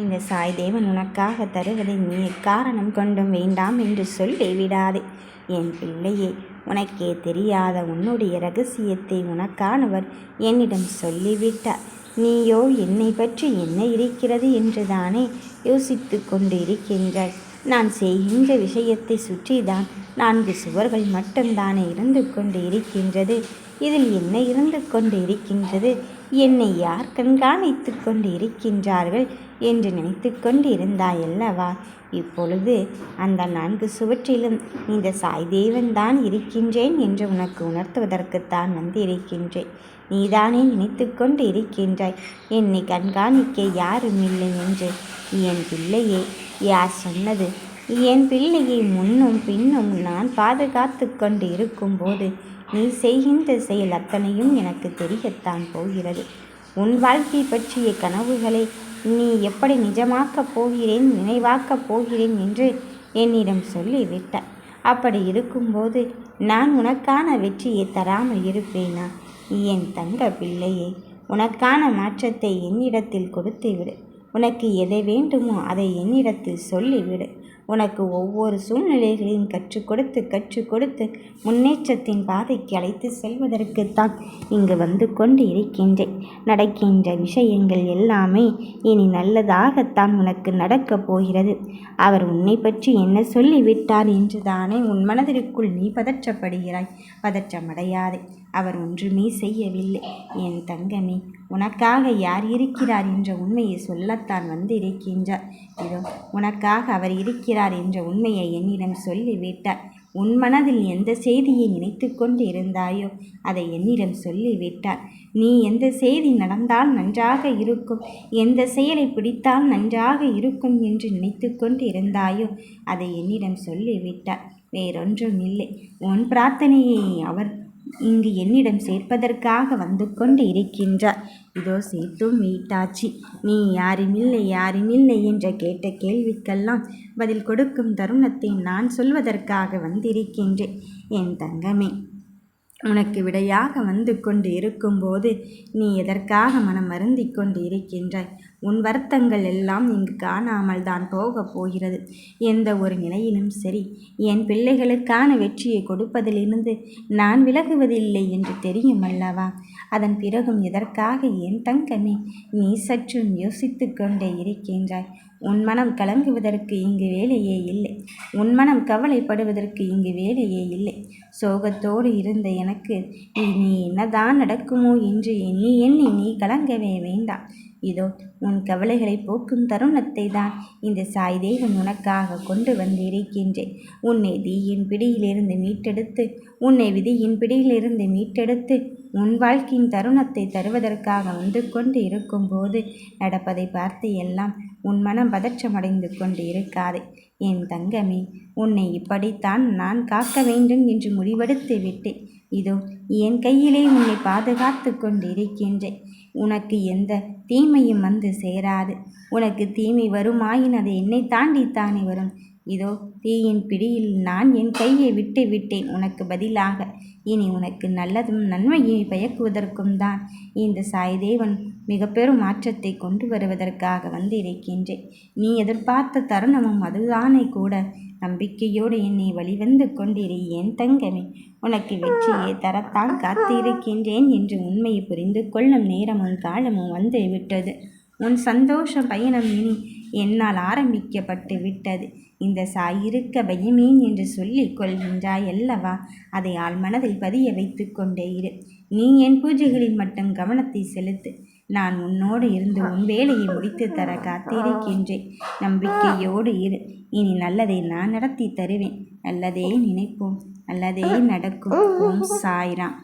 இந்த சாய்தேவன் உனக்காக தருவதை நீ எக்காரணம் கொண்டும் வேண்டாம் என்று சொல்லி விடாதே. என் பிள்ளையே, உனக்கே தெரியாத உன்னுடைய ரகசியத்தை உனக்கானவர் என்னிடம் சொல்லிவிட்டார். நீயோ என்னை பற்றி என்ன இருக்கிறது என்று தானே யோசித்து கொண்டு இருக்கின்றாய். நான் செய்கின்ற விஷயத்தை சுற்றிதான் 4 சுவர்கள் மட்டும்தானே இருந்து கொண்டு இருக்கின்றது. இதில் என்ன இருந்து கொண்டு இருக்கின்றது? என்னை யார் கண்காணித்து கொண்டு இருக்கின்றார்கள் என்று நினைத்து கொண்டு இருந்தாயல்லவா? இப்பொழுது அந்த 4 சுவற்றிலும் இந்த சாய்தேவன் தான் இருக்கின்றேன் என்று உனக்கு உணர்த்துவதற்குத்தான் வந்து இருக்கின்றேன். நீதானே நினைத்து கொண்டு இருக்கின்றாய் என்னை கண்காணிக்க யாரும் இல்லை என்று. என் பிள்ளையே, யார் சொன்னது? என் பிள்ளையை முன்னும் பின்னும் நான் பாதுகாத்து கொண்டு இருக்கும்போது நீ செய்கின்ற செயல் அத்தனையும் எனக்கு தெரியத்தான் போகிறது. உன் வாழ்க்கை பற்றிய கனவுகளை நீ எப்படி நிஜமாக்கப் போகிறேன், நினைவாக்கப் போகிறேன் என்று என்னிடம் சொல்லிவிட்டாய். அப்படி இருக்கும்போது நான் உனக்கான வெற்றியை தராமல் இருப்பேனா? என் தங்க பிள்ளையே, உனக்கான மாற்றத்தை என்னிடத்தில் கொடுத்து விடு. உனக்கு எதை வேண்டுமோ அதை என்னிடத்தில் சொல்லிவிடு. உனக்கு ஒவ்வொரு சூழ்நிலைகளையும் கற்றுக் கொடுத்து முன்னேற்றத்தின் பாதைக்கு அழைத்து செல்வதற்குத்தான் இங்கு வந்து கொண்டு இருக்கின்றேன். நடக்கின்ற விஷயங்கள் எல்லாமே இனி நல்லதாகத்தான் உனக்கு நடக்கப் போகிறது. அவர் உன்னை பற்றி என்ன சொல்லிவிட்டார் என்று தானே உன் மனதிற்குள் நீ பதற்றப்படுகிறாய். பதற்றமடையாதே. அவர் ஒன்றுமே செய்யவில்லை. என் தங்கமே, உனக்காக யார் இருக்கிறார் என்ற உண்மையை சொல்லத்தான் வந்து இருக்கின்றார். இதோ உனக்காக அவர் இருக்கிறார் என்ற உண்மையை என்னிடம் சொல்லிவிட்டார். உன் மனதில் எந்த செய்தியை நினைத்து கொண்டு இருந்தாயோ அதை என்னிடம் சொல்லிவிட்டார். நீ எந்த செய்தி நடந்தால் நன்றாக இருக்கும், எந்த செயலை பிடித்தால் நன்றாக இருக்கும் என்று நினைத்து கொண்டு இருந்தாயோ அதை என்னிடம் சொல்லிவிட்டார். வேறொன்றும் இல்லை. உன் பிரார்த்தனையை அவர் இங்கு என்னிடம் சேர்ப்பதற்காக வந்து கொண்டு இருக்கின்றார். இதோ சேர்த்தும் வீட்டாச்சி. நீ யாருமில்லை என்ற கேட்ட கேள்விக்கெல்லாம் பதில் கொடுக்கும் தருணத்தை நான் சொல்வதற்காக வந்திருக்கின்றேன். என் தங்கமே, உனக்கு விடையாக வந்து கொண்டு இருக்கும்போது நீ எதற்காக மனம் வருந்தி கொண்டு இருக்கின்றாய்? உன் வருத்தங்கள் எல்லாம் இங்கு காணாமல் தான் போகப் போகிறது. எந்த ஒரு நிலையிலும் சரி, என் பிள்ளைகளுக்கான வெற்றியை கொடுப்பதிலிருந்து நான் விலகுவதில்லை என்று தெரியும் அல்லவா? அதன் பிறகும் எதற்காக என் தங்கமே நீ சற்றும் யோசித்து கொண்டே இருக்கின்றாய்? உன் மனம் கலங்குவதற்கு இங்கு வேலையே இல்லை. உன் மனம் கவலைப்படுவதற்கு இங்கு வேலையே இல்லை. சோகத்தோடு இருந்த எனக்கு நீ என்னதான் நடக்குமோ என்று எண்ணி நீ கலங்கவே வேண்டாம். இதோ உன் கவலைகளை போக்கும் தருணத்தை தான் இந்த சாய்தேவன் உனக்காக கொண்டு வந்து இருக்கின்றேன். உன்னை தீயின் பிடியிலிருந்து மீட்டெடுத்து உன் வாழ்க்கையின் தருணத்தை தருவதற்காக வந்து கொண்டு இருக்கும்போது நடப்பதை பார்த்து எல்லாம் உன் மனம் பதற்றமடைந்து கொண்டு இருக்காதே. என் தங்கமே, உன்னை இப்படித்தான் நான் காக்க வேண்டும் என்று முடிவெடுத்து விட்டேன். இதோ என் கையிலே உன்னை பாதுகாத்து கொண்டு இருக்கின்றேன். உனக்கு எந்த தீமையும் வந்து சேராது. உனக்கு தீமை வருமாயின் அது என்னை தாண்டித்தானே வரும். இதோ தீயின் பிடியில் நான் என் கையை விட்டு விட்டேன் உனக்கு பதிலாக. இனி உனக்கு நல்லதும் நன்மையை பயக்குவதற்கும் தான் இந்த சாய்தேவன் மிக பெரும் மாற்றத்தை கொண்டு வருவதற்காக வந்து இருக்கின்றேன். நீ எதிர்பார்த்த தருணமும் அதுதானே கூட. நம்பிக்கையோடு என்னை வழிவந்து கொண்டிரு என் தங்கமே. உனக்கு வெற்றியை தரத்தான் காத்திருக்கின்றேன் என்று உண்மையை புரிந்து கொள்ளும் நேரமும் காலமும் வந்து விட்டது. உன் சந்தோஷ பயணம் இனி என்னால் ஆரம்பிக்கப்பட்டு விட்டது. இந்த சாயிருக்க பயமேன் என்று சொல்லிக் கொள்கின்றாய் அல்லவா? அதை ஆழ்மனதில் பதிய வைத்து கொண்டே இரு. நீ என் பூஜைகளில் மட்டும் கவனத்தை செலுத்து. நான் உன்னோடு இருந்து உன் வேலையை முடித்து தர காத்திருக்கின்றேன். நம்பிக்கையோடு இரு. இனி நல்லதை நான் நடத்தி தருவேன். நல்லதே நினைப்போம், நல்லதே நடக்கும். ஓம் சாய்ராம்.